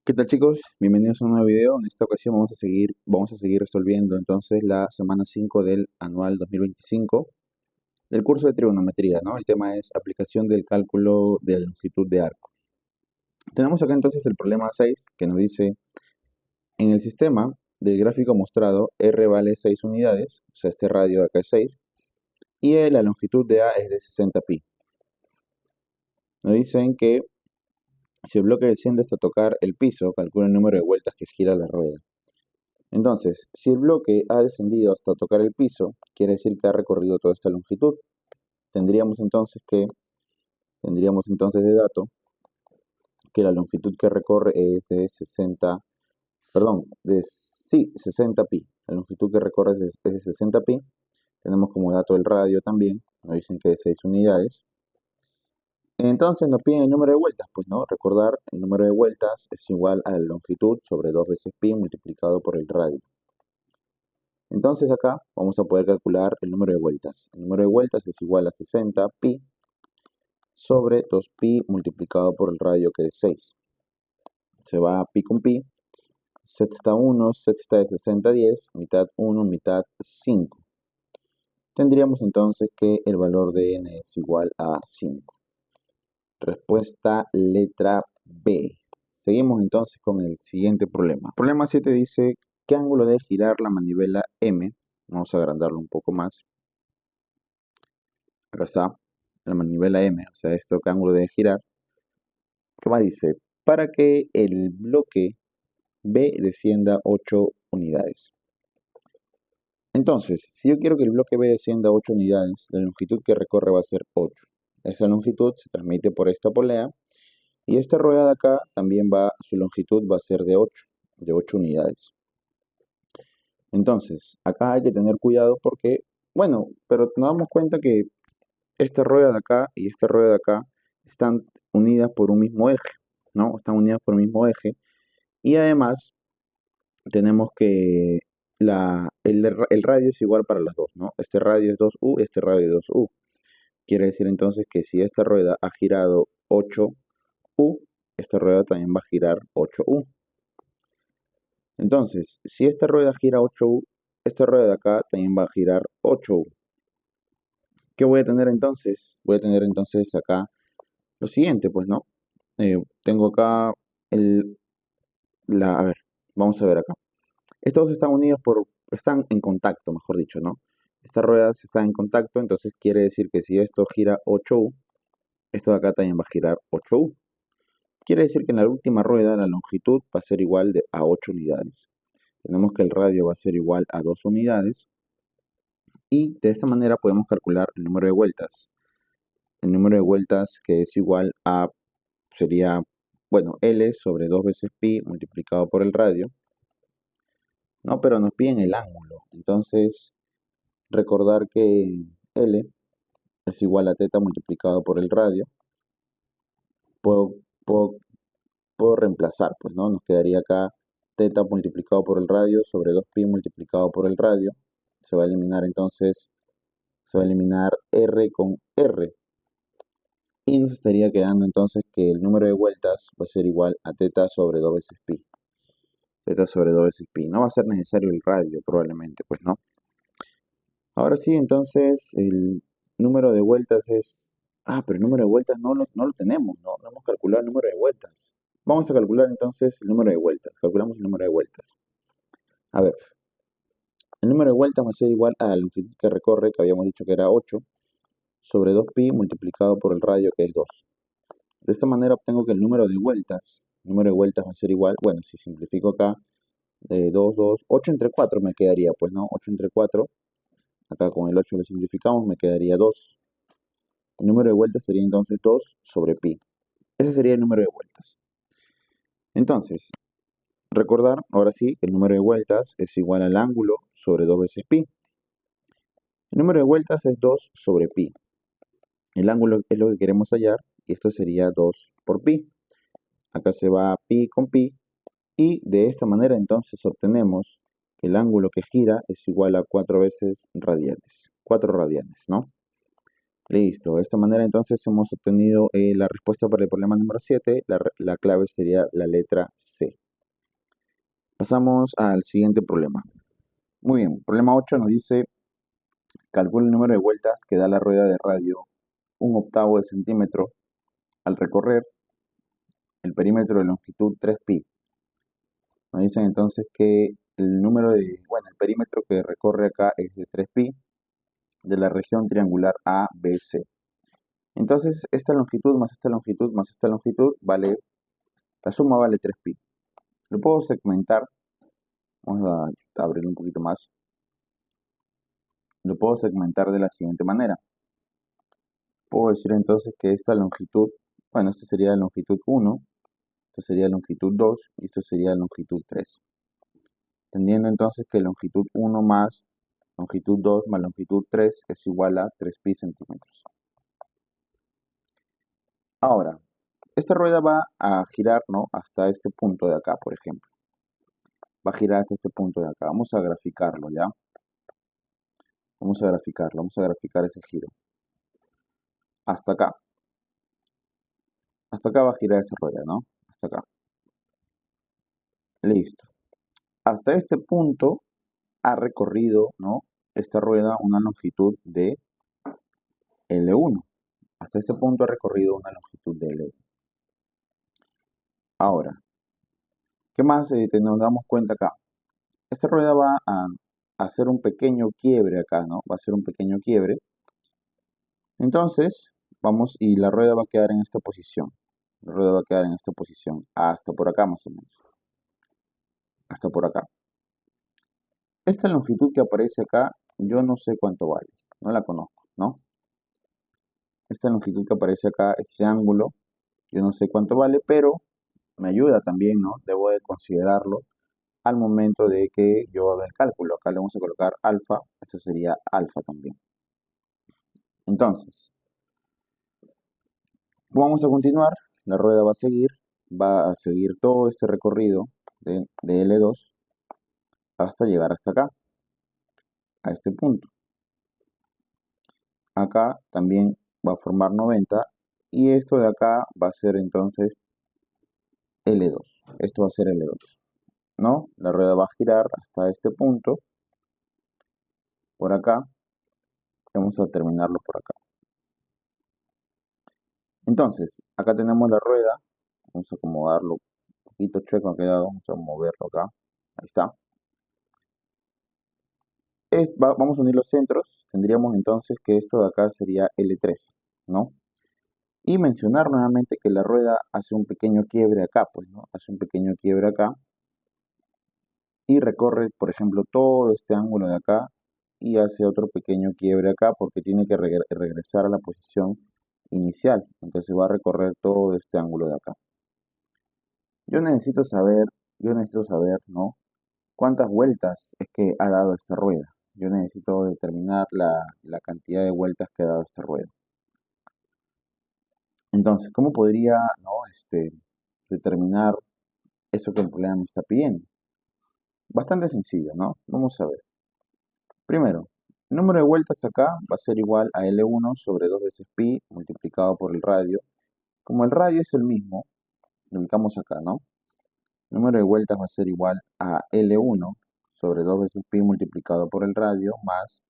¿Qué tal, chicos? Bienvenidos a un nuevo video. En esta ocasión vamos a seguir resolviendo entonces la semana 5 del anual 2025 del curso de trigonometría, ¿no? El tema es aplicación del cálculo de la longitud de arco. Tenemos acá entonces el problema 6 que nos dice: en el sistema del gráfico mostrado, R vale 6 unidades, o sea, este radio de acá es 6, y la longitud de A es de 60 pi. Nos dicen que si el bloque desciende hasta tocar el piso, calcula el número de vueltas que gira la rueda. Entonces, si el bloque ha descendido hasta tocar el piso, quiere decir que ha recorrido toda esta longitud. Tendríamos entonces de dato que la longitud que recorre es de 60 pi. La longitud que recorre es de 60 pi. Tenemos como dato el radio también, nos dicen que es 6 unidades. Entonces nos piden el número de vueltas, pues no, recordar el número de vueltas es igual a la longitud sobre 2 veces pi multiplicado por el radio. Entonces acá vamos a poder calcular el número de vueltas. El número de vueltas es igual a 60 pi sobre 2 pi multiplicado por el radio, que es 6. Se va pi con pi, sexta 1, sexta de 60, 10, mitad 1, mitad 5. Tendríamos entonces que el valor de n es igual a 5. Respuesta letra B. Seguimos entonces con el siguiente problema. Problema 7 dice: ¿qué ángulo debe girar la manivela M? Vamos a agrandarlo un poco más. Acá está la manivela M, o sea, esto qué ángulo debe girar. ¿Qué más dice? Para que el bloque B descienda 8 unidades. Entonces, si yo quiero que el bloque B descienda 8 unidades, la longitud que recorre va a ser 8. Esa longitud se transmite por esta polea. Y esta rueda de acá también su longitud va a ser de 8 unidades. Entonces, acá hay que tener cuidado porque, bueno, pero nos damos cuenta que esta rueda de acá y esta rueda de acá están unidas por un mismo eje, ¿no? Están unidas por un mismo eje. Y además, tenemos que el radio es igual para las dos, ¿no? Este radio es 2u, este radio es 2u. Quiere decir entonces que si esta rueda ha girado 8u, esta rueda también va a girar 8u. Entonces, si esta rueda gira 8u, esta rueda de acá también va a girar 8u. ¿Qué voy a tener entonces? Voy a tener entonces acá lo siguiente, pues, ¿no? Tengo acá a ver, vamos a ver acá. Estos dos están unidos están en contacto, mejor dicho, ¿no? Estas ruedas están en contacto, entonces quiere decir que si esto gira 8u, esto de acá también va a girar 8u. Quiere decir que en la última rueda la longitud va a ser igual a 8 unidades. Tenemos que el radio va a ser igual a 2 unidades. Y de esta manera podemos calcular el número de vueltas. El número de vueltas que es igual a, sería, bueno, L sobre 2 veces pi multiplicado por el radio. No, pero nos piden el ángulo. Entonces, recordar que L es igual a teta multiplicado por el radio. Puedo, puedo, puedo reemplazar, pues, ¿no? Nos quedaría acá teta multiplicado por el radio sobre 2pi multiplicado por el radio. Se va a eliminar entonces, se va a eliminar R con R. Y nos estaría quedando entonces que el número de vueltas va a ser igual a teta sobre 2 veces pi. Teta sobre 2 veces pi. No va a ser necesario el radio probablemente, pues, ¿no? Ahora sí, entonces el número de vueltas es... Ah, pero el número de vueltas no lo tenemos, ¿no? No hemos calculado el número de vueltas. Vamos a calcular entonces el número de vueltas. Calculamos el número de vueltas. A ver, el número de vueltas va a ser igual a la longitud que recorre, que habíamos dicho que era 8, sobre 2pi multiplicado por el radio, que es 2. De esta manera obtengo que el número de vueltas va a ser igual, bueno, si simplifico acá, 2, 2, 8 entre 4 me quedaría, pues, ¿no? 8 entre 4, acá con el 8 lo simplificamos, me quedaría 2. El número de vueltas sería entonces 2 sobre pi. Ese sería el número de vueltas. Entonces, recordar, ahora sí, que el número de vueltas es igual al ángulo sobre 2 veces pi. El número de vueltas es 2 sobre pi. El ángulo es lo que queremos hallar, y esto sería 2 por pi. Acá se va pi con pi, y de esta manera entonces obtenemos que el ángulo que gira es igual a 4 veces radianes. 4 radianes, ¿no? Listo. De esta manera entonces hemos obtenido la respuesta para el problema número 7. La clave sería la letra C. Pasamos al siguiente problema. Muy bien, problema 8 nos dice, calcula el número de vueltas que da la rueda de radio 1/8 de centímetro al recorrer el perímetro de longitud 3pi. Nos dicen entonces que el perímetro que recorre acá es de 3pi de la región triangular ABC. Entonces, esta longitud más esta longitud más esta longitud la suma vale 3pi. Lo puedo segmentar, vamos a abrirlo un poquito más. Lo puedo segmentar de la siguiente manera. Puedo decir entonces que esta longitud, bueno, esto sería la longitud 1, esto sería la longitud 2 y esto sería la longitud 3. Entendiendo entonces que longitud 1 más longitud 2 más longitud 3 es igual a 3pi centímetros. Ahora, esta rueda va a girar, ¿no?, hasta este punto de acá, por ejemplo. Va a girar hasta este punto de acá. Vamos a graficarlo, ¿ya? Vamos a graficar ese giro. Hasta acá. Hasta acá va a girar esa rueda, ¿no? Hasta acá. Listo. Hasta este punto ha recorrido, ¿no?, esta rueda una longitud de L1. Hasta este punto ha recorrido una longitud de L1. Ahora, ¿qué más nos damos cuenta acá? Esta rueda va a hacer un pequeño quiebre acá, ¿no? Va a hacer un pequeño quiebre. Entonces, y la rueda va a quedar en esta posición. La rueda va a quedar en esta posición, hasta por acá más o menos. Hasta por acá. Esta longitud que aparece acá, yo no sé cuánto vale. No la conozco, ¿no? Esta longitud que aparece acá, este ángulo, yo no sé cuánto vale, pero me ayuda también, ¿no? Debo de considerarlo al momento de que yo haga el cálculo. Acá le vamos a colocar alfa, esto sería alfa también. Entonces, vamos a continuar, la rueda va a seguir todo este recorrido de L2 hasta llegar hasta acá, a este punto. Acá también va a formar 90 y esto de acá va a ser entonces L2. Esto va a ser L2, ¿no? La rueda va a girar hasta este punto, por acá. Vamos a terminarlo por acá. Entonces, acá tenemos la rueda. Vamos a acomodarlo un poquito chueco ha quedado. Vamos a moverlo acá. Ahí está. Vamos a unir los centros. Tendríamos entonces que esto de acá sería L3, ¿no? Y mencionar nuevamente que la rueda hace un pequeño quiebre acá, pues, ¿no? Hace un pequeño quiebre acá. Y recorre, por ejemplo, todo este ángulo de acá y hace otro pequeño quiebre acá porque tiene que regresar a la posición inicial. Entonces va a recorrer todo este ángulo de acá. Yo necesito saber, ¿no?, cuántas vueltas es que ha dado esta rueda. Yo necesito determinar la cantidad de vueltas que ha dado esta rueda. Entonces, ¿cómo podría, ¿no?, determinar eso que el problema me está pidiendo? Bastante sencillo, ¿no? Vamos a ver. Primero, el número de vueltas acá va a ser igual a L1 sobre 2 veces pi multiplicado por el radio. Como el radio es el mismo, lo ubicamos acá, ¿no? El número de vueltas va a ser igual a L1 sobre 2 veces pi multiplicado por el radio más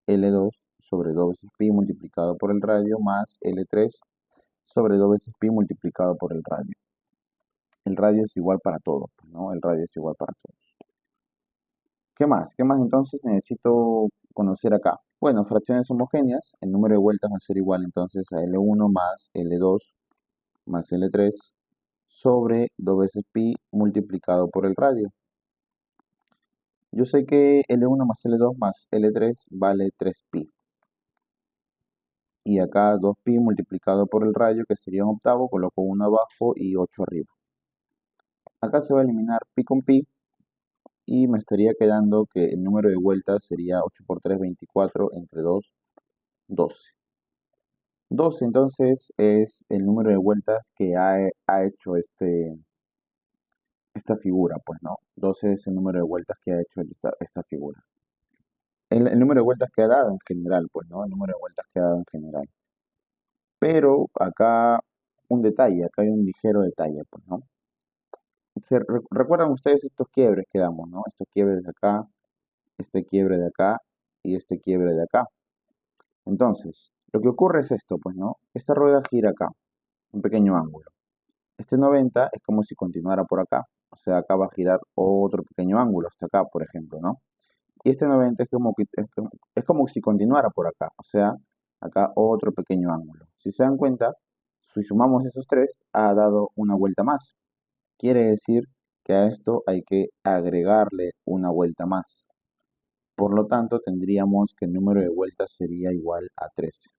L2 sobre 2 veces pi multiplicado por el radio más L3 sobre 2 veces pi multiplicado por el radio. El radio es igual para todos, ¿no? El radio es igual para todos. ¿Qué más? ¿Qué más entonces necesito conocer acá? Bueno, fracciones homogéneas, el número de vueltas va a ser igual entonces a L1 más L2 más L3 sobre 2 veces pi multiplicado por el radio. Yo sé que L1 más L2 más L3 vale 3pi. Y acá 2pi multiplicado por el radio, que sería un octavo, coloco 1 abajo y 8 arriba. Acá se va a eliminar pi con pi y me estaría quedando que el número de vueltas sería 8 por 3, 24, entre 2, 12. 12 entonces es el número de vueltas que ha hecho esta figura, pues, ¿no? 12 es el número de vueltas que ha hecho esta figura. El número de vueltas que ha dado en general, pues, ¿no? El número de vueltas que ha dado en general. Pero acá un detalle, acá hay un ligero detalle, pues, ¿no? ¿Recuerdan ustedes estos quiebres que damos, ¿no? Estos quiebres de acá, este quiebre de acá y este quiebre de acá. Entonces, lo que ocurre es esto, pues, ¿no? Esta rueda gira acá, un pequeño ángulo. Este 90 es como si continuara por acá, o sea, acá va a girar otro pequeño ángulo, hasta acá, por ejemplo, ¿no? Y este 90 es como si continuara por acá, o sea, acá otro pequeño ángulo. Si se dan cuenta, si sumamos esos tres, ha dado una vuelta más. Quiere decir que a esto hay que agregarle una vuelta más. Por lo tanto, tendríamos que el número de vueltas sería igual a 13.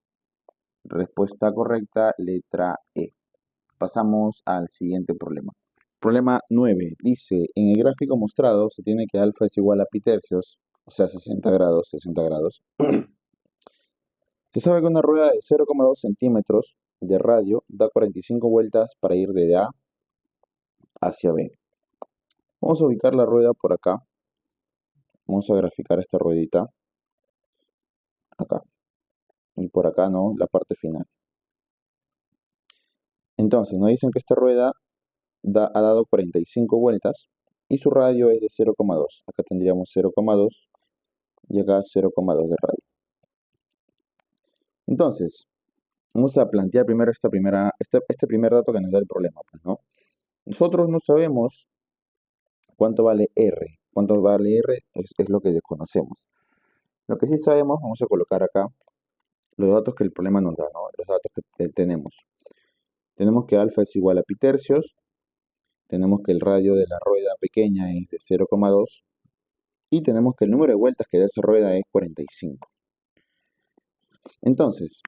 Respuesta correcta, letra E. Pasamos al siguiente problema. Problema 9. Dice, en el gráfico mostrado se tiene que alfa es igual a pi tercios, o sea, 60 grados, 60 grados. Se sabe que una rueda de 0,2 centímetros de radio da 45 vueltas para ir de A hacia B. Vamos a ubicar la rueda por acá. Vamos a graficar esta ruedita acá. Y por acá, ¿no? La parte final. Entonces, nos dicen que esta rueda ha dado 45 vueltas y su radio es de 0,2. Acá tendríamos 0,2 y acá 0,2 de radio. Entonces, vamos a plantear primero este primer dato que nos da el problema, pues, ¿no? Nosotros no sabemos cuánto vale R. Cuánto vale R es lo que desconocemos. Lo que sí sabemos, vamos a colocar acá los datos que el problema nos da, ¿no? Los datos que tenemos. Tenemos que alfa es igual a pi tercios. Tenemos que el radio de la rueda pequeña es de 0,2. Y tenemos que el número de vueltas que da esa rueda es 45. Entonces,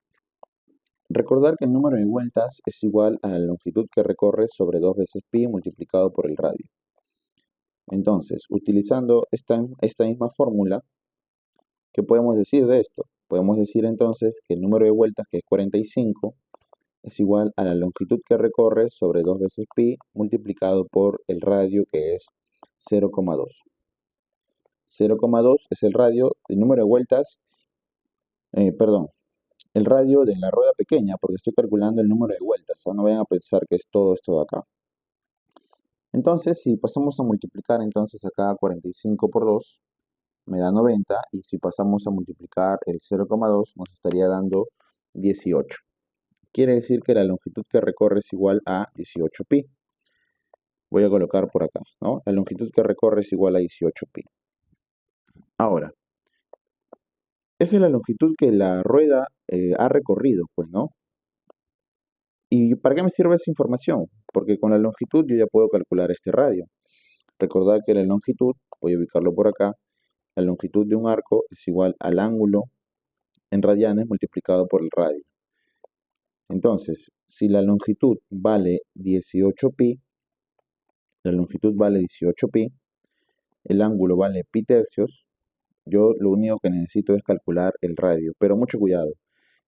recordar que el número de vueltas es igual a la longitud que recorre sobre 2 veces pi multiplicado por el radio. Entonces, utilizando esta misma fórmula, ¿qué podemos decir de esto? Podemos decir entonces que el número de vueltas, que es 45, es igual a la longitud que recorre sobre 2 veces pi multiplicado por el radio, que es 0,2. 0,2 es el radio, el número de vueltas, perdón, el radio de la rueda pequeña, porque estoy calculando el número de vueltas, no vayan a pensar que es todo esto de acá. Entonces, si pasamos a multiplicar entonces acá 45 por 2, me da 90, y si pasamos a multiplicar el 0,2, nos estaría dando 18. Quiere decir que la longitud que recorre es igual a 18 pi. Voy a colocar por acá, ¿no? La longitud que recorre es igual a 18 pi. Ahora, esa es la longitud que la rueda ha recorrido, pues, ¿no? ¿Y para qué me sirve esa información? Porque con la longitud yo ya puedo calcular este radio. Recordad que la longitud, voy a ubicarlo por acá, la longitud de un arco es igual al ángulo en radianes multiplicado por el radio. Entonces, si la longitud vale 18 pi, la longitud vale 18 pi, el ángulo vale pi tercios, yo lo único que necesito es calcular el radio. Pero mucho cuidado,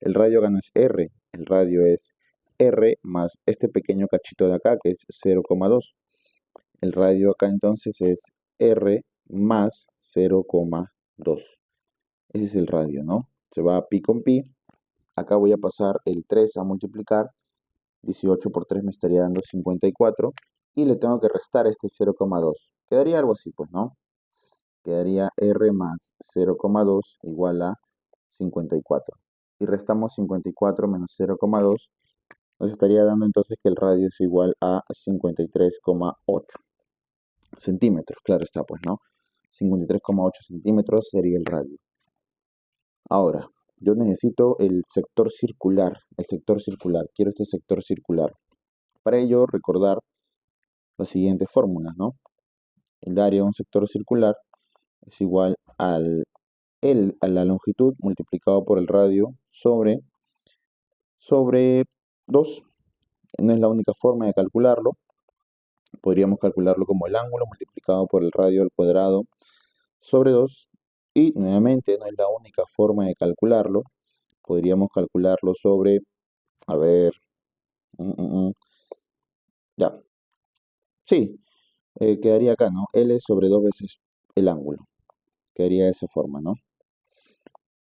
el radio acá no es R, el radio es R más este pequeño cachito de acá que es 0,2. El radio acá entonces es R más 0,2. Ese es el radio, ¿no? Se va pi con pi. Acá voy a pasar el 3 a multiplicar. 18 por 3 me estaría dando 54. Y le tengo que restar este 0,2. Quedaría algo así, pues, ¿no? Quedaría R más 0,2 igual a 54. Y restamos 54 menos 0,2. Nos estaría dando entonces que el radio es igual a 53,8 centímetros. Claro está, pues, ¿no? 53,8 centímetros sería el radio. Ahora, yo necesito el sector circular. El sector circular. Quiero este sector circular. Para ello, recordar las siguientes fórmulas, ¿no? El área de un sector circular es igual a la longitud multiplicado por el radio sobre 2. No es la única forma de calcularlo. Podríamos calcularlo como el ángulo multiplicado por el radio al cuadrado sobre 2. Y nuevamente no es la única forma de calcularlo. Podríamos calcularlo sobre, a ver, ya, sí, quedaría acá, ¿no? L sobre 2 veces el ángulo. Quedaría de esa forma, ¿no?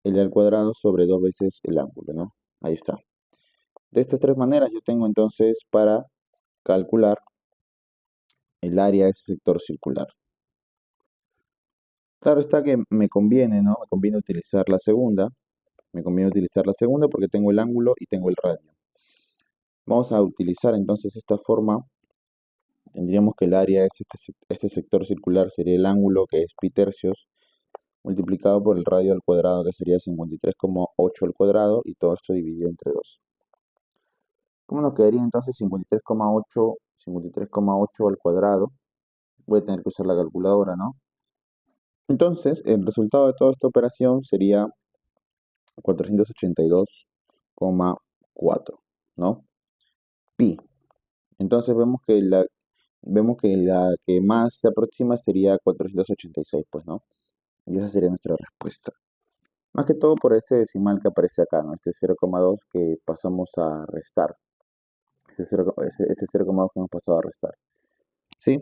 L al cuadrado sobre 2 veces el ángulo, ¿no? Ahí está. De estas tres maneras yo tengo entonces para calcular el área de ese sector circular. Claro está que me conviene, ¿no? Me conviene utilizar la segunda. Me conviene utilizar la segunda porque tengo el ángulo y tengo el radio. Vamos a utilizar entonces esta forma. Tendríamos que el área es este sector circular, sería el ángulo que es pi tercios, multiplicado por el radio al cuadrado, que sería 53,8 al cuadrado, y todo esto dividido entre 2. ¿Cómo nos quedaría entonces 53,8 al cuadrado? Voy a tener que usar la calculadora, ¿no? Entonces, el resultado de toda esta operación sería 482,4, ¿no? Pi. Entonces vemos que la que más se aproxima sería 486, pues, ¿no? Y esa sería nuestra respuesta. Más que todo por este decimal que aparece acá, ¿no? Este 0,2 que pasamos a restar. Este 0,2 que hemos pasado a restar. ¿Sí?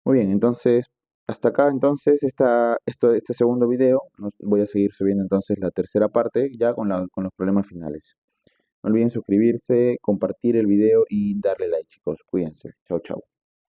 Muy bien, entonces, hasta acá entonces este segundo video. Voy a seguir subiendo entonces la tercera parte ya con los problemas finales. No olviden suscribirse, compartir el video y darle like, chicos. Cuídense. Chao, chao.